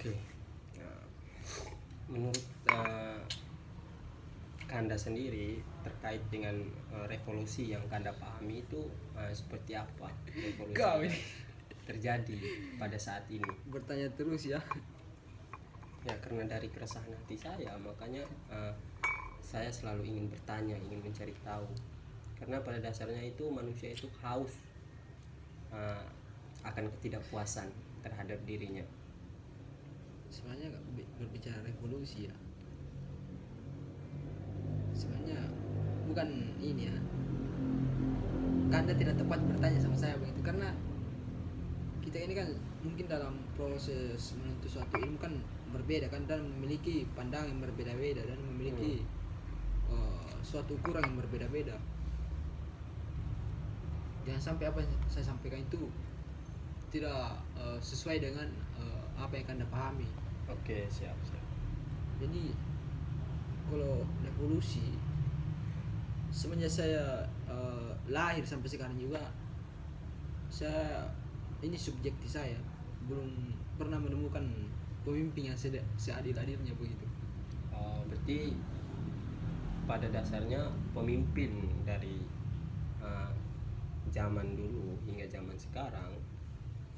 Oke. Nah, menurut Kanda sendiri terkait dengan revolusi yang Kanda pahami itu seperti apa revolusi Kau yang ini terjadi pada saat ini? bertanya terus ya. Ya karena dari keresahan hati saya, makanya saya selalu ingin bertanya, ingin mencari tahu. Karena pada dasarnya itu manusia itu haus uh, akan ketidakpuasan terhadap dirinya. Sebenarnya berbicara revolusi ya. Sebenarnya bukan ini ya. Kanda tidak tepat bertanya sama saya begitu karena kita ini kan mungkin dalam proses menuntut suatu ilmu kan berbeda kan dan memiliki pandangan yang berbeda-beda dan memiliki suatu ukuran yang berbeda-beda. Jangan sampai apa yang saya sampaikan itu tidak sesuai dengan apa yang Anda pahami. Oke, siap. Jadi kalau revolusi semenjak saya lahir sampai sekarang juga saya ini subjektif saya belum pernah menemukan pemimpin yang seadil-adilnya begitu. Berarti pada dasarnya pemimpin dari zaman dulu hingga zaman sekarang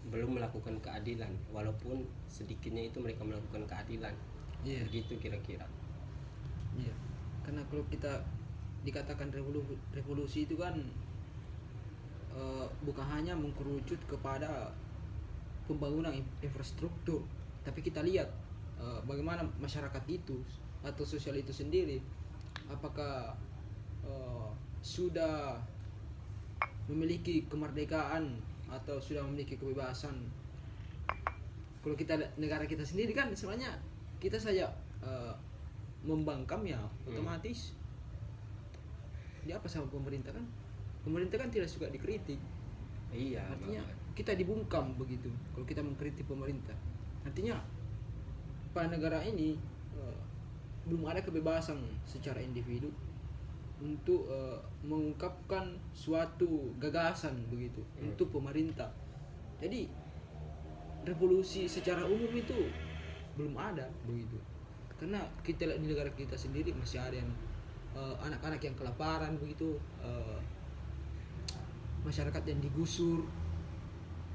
belum melakukan keadilan, walaupun sedikitnya itu mereka melakukan keadilan. Iya. Begitu kira-kira. Iya. Karena kalau kita dikatakan revolusi itu kan bukan hanya mengkerucut kepada pembangunan infrastruktur, tapi kita lihat bagaimana masyarakat itu atau sosial itu sendiri, apakah sudah memiliki kemerdekaan atau sudah memiliki kebebasan. Kalau kita negara kita sendiri kan sebenarnya kita saja membangkam ya otomatis dia apa sama pemerintah kan. Pemerintah kan tidak suka dikritik. Iya, Artinya banget. kita dibungkam begitu kalau kita mengkritik pemerintah. Artinya pada negara ini belum ada kebebasan secara individu untuk mengungkapkan suatu gagasan begitu untuk pemerintah. Jadi revolusi secara umum itu belum ada begitu. Karena kita lihat di negara kita sendiri masih ada yang anak-anak yang kelaparan begitu, masyarakat yang digusur.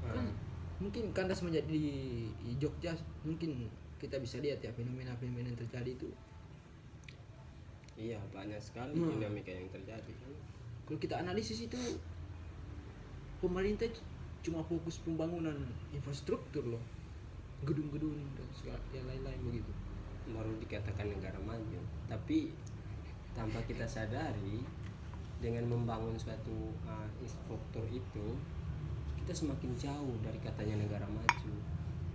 Kan mungkin Kanda semenjak di Jogja mungkin kita bisa lihat ya fenomena-fenomena yang terjadi itu. Iya, banyak sekali dinamika yang terjadi kan. Kalau kita analisis itu pemerintah cuma fokus pembangunan infrastruktur loh, gedung-gedung dan segala yang lain-lain begitu. Baru dikatakan negara maju, tapi tanpa kita sadari dengan membangun suatu infrastruktur itu kita semakin jauh dari katanya negara maju.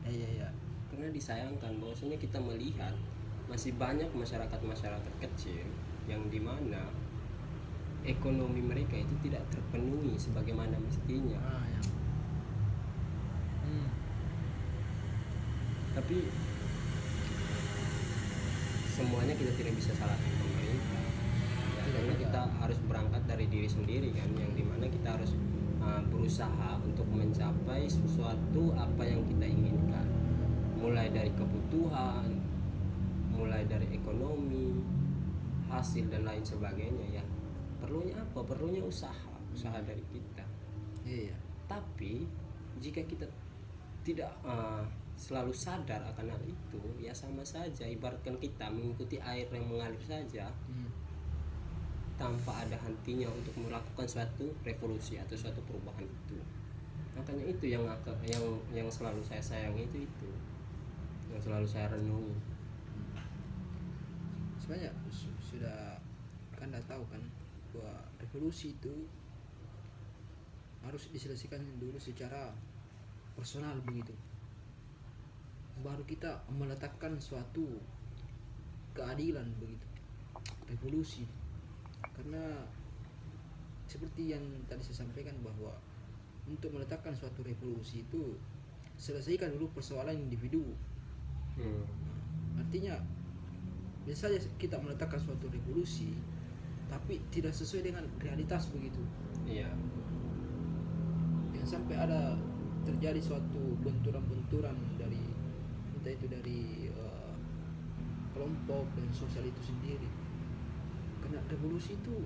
Iya. Karena disayangkan bahwasanya kita melihat masih banyak masyarakat kecil yang dimana ekonomi mereka itu tidak terpenuhi sebagaimana mestinya. Ya. Tapi semuanya kita tidak bisa salahkan pemerintah ya, karena kita harus berangkat dari diri sendiri kan, yang dimana kita harus berusaha untuk mencapai sesuatu apa yang kita inginkan, mulai dari kebutuhan, mulai dari ekonomi, hasil dan lain sebagainya ya. Perlunya apa? Perlunya usaha dari kita. Iya. Tapi jika kita tidak selalu sadar akan hal itu, ya sama saja ibaratkan kita mengikuti air yang mengalir saja tanpa ada hentinya untuk melakukan suatu revolusi atau suatu perubahan itu. Makanya itu yang selalu saya sayangi itu yang selalu saya renungi. Sebenarnya sudah Kanda tahu kan bahwa revolusi itu harus diselesaikan dulu secara personal begitu, baru kita meletakkan suatu keadilan begitu revolusi. Karena seperti yang tadi saya sampaikan bahwa untuk meletakkan suatu revolusi itu selesaikan dulu persoalan individu. Artinya bisa saja kita meletakkan suatu revolusi tapi tidak sesuai dengan realitas begitu. Iya. Yang sampai ada terjadi suatu benturan-benturan dari entah itu dari kelompok dan sosial itu sendiri. Karena revolusi itu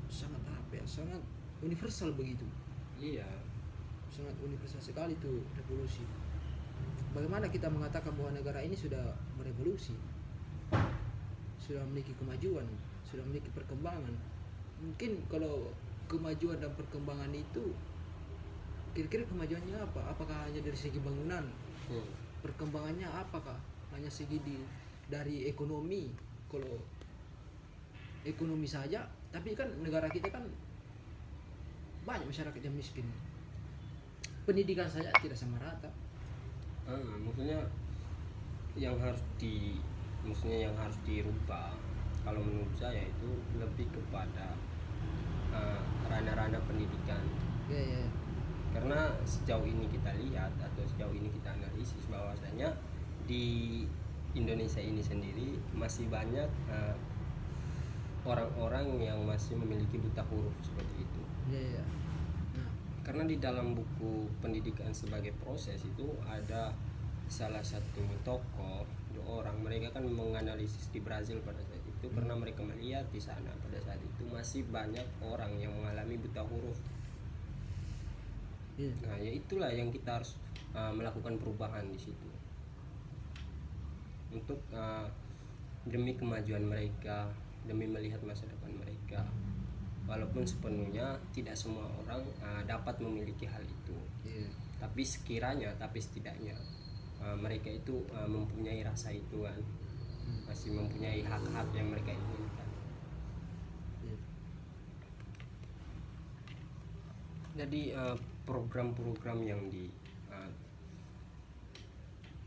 sangat apa ya, sangat universal begitu, Iya. sangat universal sekali tuh revolusi. Bagaimana kita mengatakan bahwa negara ini sudah berevolusi, sudah memiliki kemajuan, sudah memiliki perkembangan? Mungkin kalau kemajuan dan perkembangan itu, kira-kira kemajuannya apa? Apakah hanya dari segi bangunan? Perkembangannya apakah hanya segi dari ekonomi? Kalau ekonomi saja, tapi kan negara kita kan banyak masyarakat yang miskin. Pendidikan saja tidak sama rata. Maksudnya maksudnya yang harus dirubah kalau menurut saya itu lebih kepada ranah-ranah pendidikan. Ya. Karena sejauh ini kita lihat atau sejauh ini kita analisis bahwasanya di Indonesia ini sendiri masih banyak orang-orang yang masih memiliki buta huruf seperti itu. Ya. Nah, Karena di dalam buku pendidikan sebagai proses itu ada salah satu tokoh, dua orang, mereka kan menganalisis di Brazil pada saat itu karena mereka melihat di sana pada saat itu masih banyak orang yang mengalami buta huruf. ya. Nah, ya itulah yang kita harus melakukan perubahan di situ untuk demi kemajuan mereka, demi melihat masa depan mereka. Walaupun sepenuhnya tidak semua orang dapat memiliki hal itu, Ya. tapi setidaknya mereka itu mempunyai rasa itu kan, masih mempunyai hak-hak yang mereka inginkan. Ya. Jadi program-program yang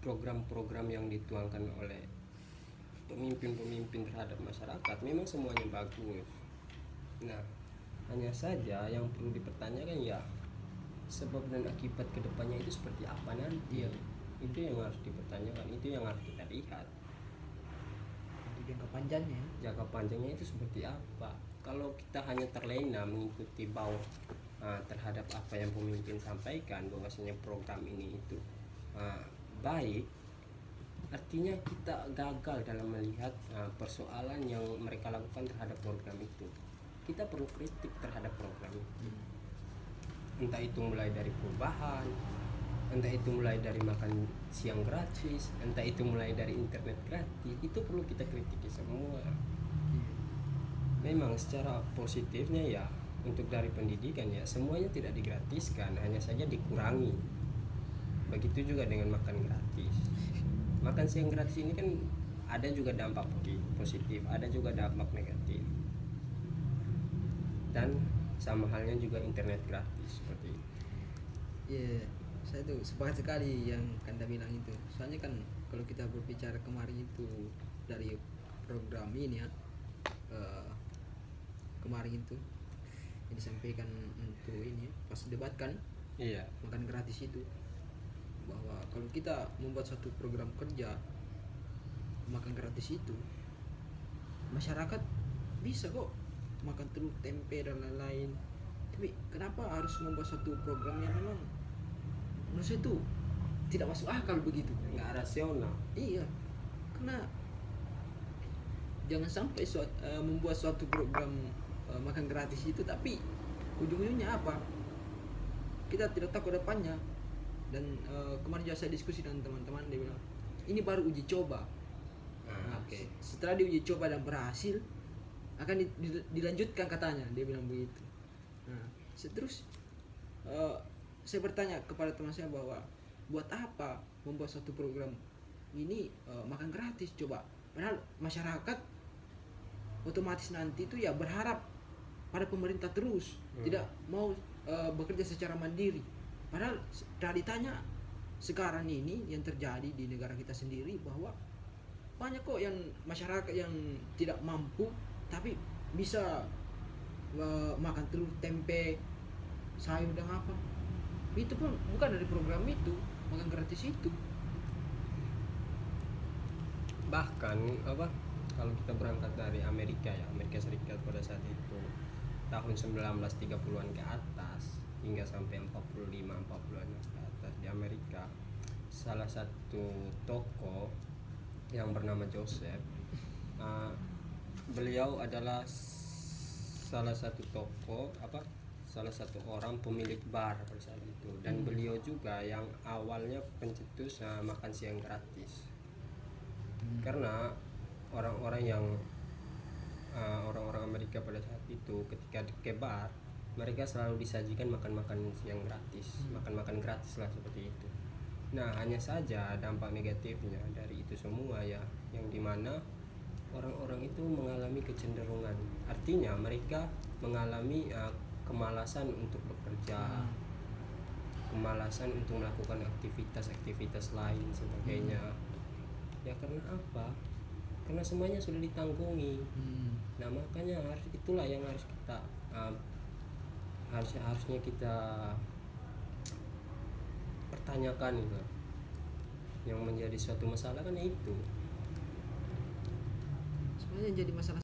program-program yang dituangkan oleh pemimpin-pemimpin terhadap masyarakat memang semuanya bagus. Nah, hanya saja yang perlu dipertanyakan ya sebab dan akibat kedepannya itu seperti apa nanti. Iya. Itu yang harus dipertanyakan, itu yang harus kita lihat. Untuk jangka panjangnya. Jangka panjangnya itu seperti apa? Kalau kita hanya terlena mengikuti bau terhadap apa yang pemimpin sampaikan bahwasanya program ini itu baik, artinya kita gagal dalam melihat persoalan yang mereka lakukan terhadap program itu. Kita perlu kritik terhadap program itu. Entah itu mulai dari perubahan, entah itu mulai dari makan siang gratis, entah itu mulai dari internet gratis, itu perlu kita kritiki semua. Memang secara positifnya ya untuk dari pendidikan ya semuanya tidak digratiskan, hanya saja dikurangi. Begitu juga dengan makan gratis. Makan siang gratis ini kan ada juga dampak positif, ada juga dampak negatif. Dan sama halnya juga internet gratis seperti itu. Ya, saya tuh sepakat sekali yang Kanda bilang itu. Soalnya kan kalau kita berbicara kemarin itu dari program ini ya, kemarin itu yang disampaikan untuk ini ya, pas debat kan Iya. makan gratis itu, bahwa kalau kita membuat satu program kerja makan gratis itu, masyarakat bisa kok makan telur, tempe dan lain-lain. Tapi kenapa harus membuat satu program yang memang menurut saya itu tidak masuk akal begitu? Nggak rasional. Iya, karena jangan sampai membuat suatu program makan gratis itu, tapi ujung-ujungnya apa? Kita tidak tahu ke depannya. Dan kemarin juga saya diskusi dengan teman-teman, dia bilang ini baru uji coba. Nah, Oke. setelah diuji coba dan berhasil akan dilanjutkan katanya, dia bilang begitu. Nah, terus saya bertanya kepada teman saya bahwa buat apa membuat satu program ini makan gratis coba, padahal masyarakat otomatis nanti itu ya berharap pada pemerintah terus, tidak mau bekerja secara mandiri. Padahal realitanya sekarang ini yang terjadi di negara kita sendiri bahwa banyak kok yang masyarakat yang tidak mampu tapi bisa makan telur, tempe, sayur dan apa. Itu pun bukan dari program itu, makan gratis itu. Bahkan kalau kita berangkat dari Amerika Serikat pada saat itu tahun 1930-an ke atas hingga sampai 45-40-an ke atas di Amerika, salah satu toko yang bernama Joseph. Uh, Beliau adalah salah satu salah satu orang pemilik bar pada saat itu, dan beliau juga yang awalnya pencetus makan siang gratis. Karena orang-orang Amerika pada saat itu ketika ke bar, mereka selalu disajikan makan-makan siang gratis, makan-makan gratis lah seperti itu. Nah, hanya saja dampak negatifnya dari itu semua ya, yang dimana orang-orang itu mengalami kecenderungan, artinya mereka mengalami kemalasan untuk bekerja, kemalasan untuk melakukan aktivitas-aktivitas lain sebagainya. Ya karena apa? Karena semuanya sudah ditanggungi. Nah, makanya itulah yang harus kita harusnya kita pertanyakan itu. Yang menjadi suatu masalah kan itu. Sebenarnya jadi masalah